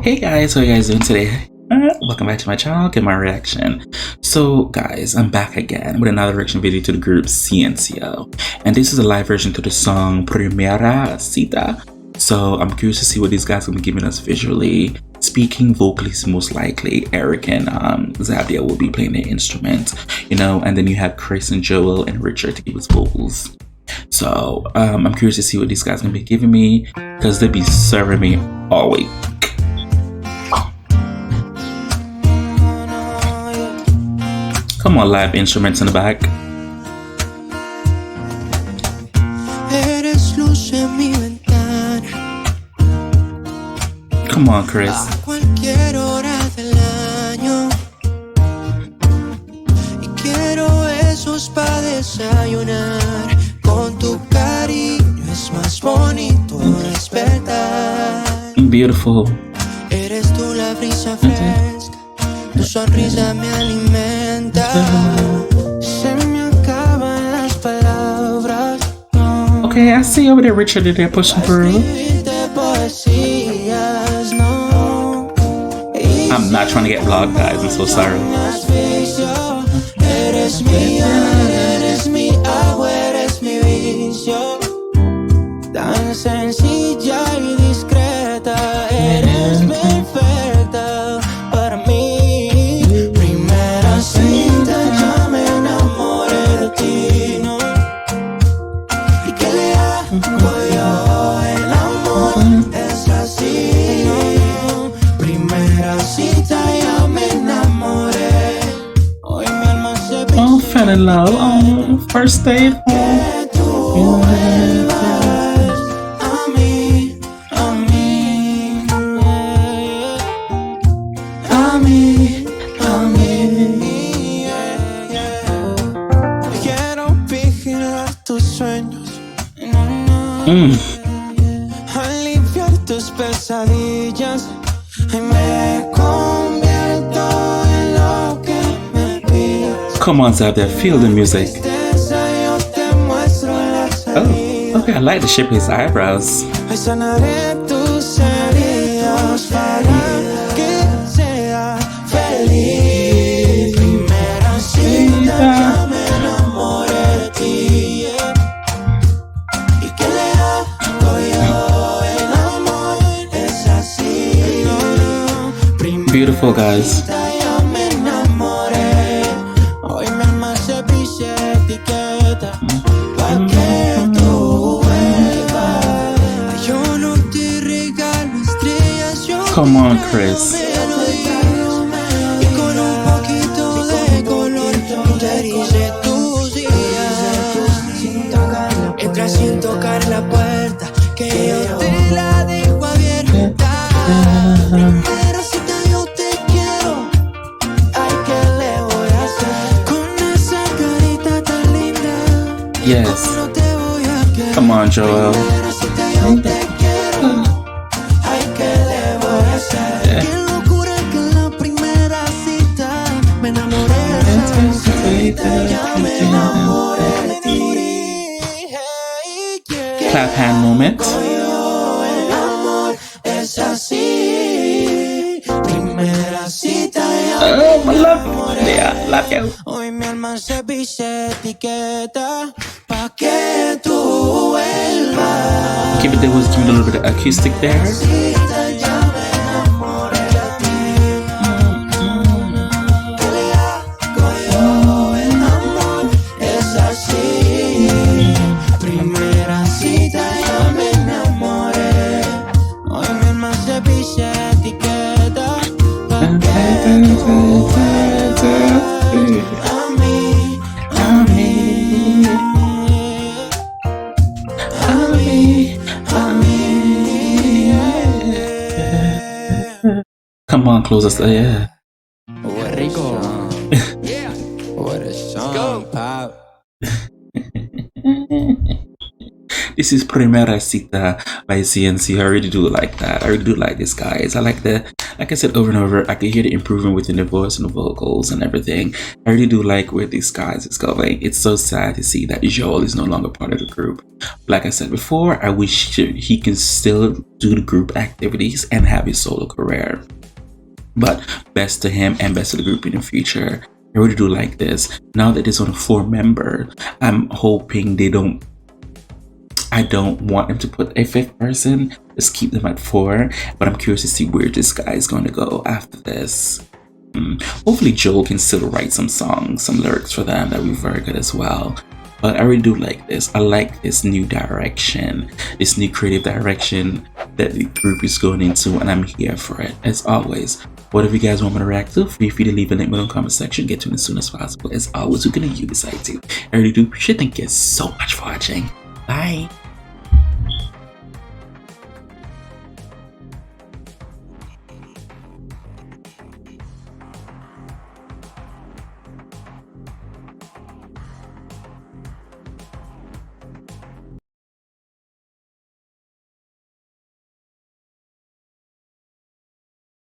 Hey guys, how you guys doing today? Welcome back to my channel, get my reaction. So guys, I'm back again with another reaction video to the group CNCO. And this is a live version to the song Primera Cita. So I'm curious to see what these guys are going to be giving us visually. Speaking, vocally, most likely Eric and Zabdia will be playing their instruments, you know, and then you have Chris and Joel and Richard to give us vocals. So I'm curious to see what these guys are going to be giving me because they'll be serving me all week. Come on, live instruments in the back. Come on, Chris. Beautiful. Eres tú la brisa fresca, tu sonrisa me alimenta. Se me acaban las palabras. Okay, I see over there Richard they're pushing through. I'm not trying to get vlogged, guys. I'm so sorry. Eres mía, eres mi agua, eres mi vicio. Tan sencilla y discreta, eres perfecta para mí. Primera cita, ya me enamoré de ti, ¿no? ¿Y qué le hago yo? El amor es así, ¿no? Primera cita, ya me enamoré. Hoy mi alma se pide. Oh, fell in love. Oh, first date. Oh. Aliviar tus pesadillas y me convierto en lo que me pidas. Come on, Zabdia, feel the music. Oh, okay, I like the shape of his eyebrows. Hoy sanaré tus heridas para que sea feliz. Primera cita, ya me enamoré de ti. ¿Y qué le hago yo? El amor es así. Beautiful, guys. Ya me enamoré. Hoy mi alma se pise etiqueta pa' que tú vuelvas. Yo no te regalo estrellas, yo Come on, Chris. y con un poquito de color punterice tus días. Entra sin tocar la puerta, que yo te la dejo abierta. Primera cita yo te quiero. Ay, ¿qué le voy a hacer con esa carita tan linda? Yes. No te voy a querer. Come on, Joel. Primera cita yo te quiero. Ay, ¿qué le voy a hacer? Qué locura que en la primera cita me enamoré de esa cita, ya me enamoré de ti. Hey, yeah. Clap hand moment. El amor es así. Primera cita ya Oh, I love it. Yeah, love you. hoy mi alma se pise etiqueta pa' que tú vuelvas. Give it a little bit of acoustic there. Cita, ya me enamoré de ti. ¿Qué le hago yo? El amor es así. Primera cita, ya me enamoré. Hoy mi alma se pise etiqueta pa' que tú vuelvas. A mí, a mí, a mí, a mí. Come on, close us. Yeah. What a song. Yeah. What a song, pop. This is Primera Cita by CNC. I really do like that. I really do like this, guys. I like the, like I said over and over, I can hear the improvement within the voice and the vocals and everything. I really do like where these guys is going. It's so sad to see that Joel is no longer part of the group. Like I said before, I wish he can still do the group activities and have his solo career. But best to him and best to the group in the future. I really do like this. Now that there's only 4 members, I'm hoping they don't. I don't want them to put a 5th person. Just keep them at 4. But I'm curious to see where this guy is going to go after this. Hopefully Joel can still write some songs, some lyrics for them that will be very good as well. But I really do like this. I like this new direction, this new creative direction that the group is going into, and I'm here for it as always. Whatever you guys want me to react to, feel free to leave a link below in the comment section. Get to it as soon as possible. As always, we're gonna you decide to. I really do appreciate it. Thank you so much for watching. Bye.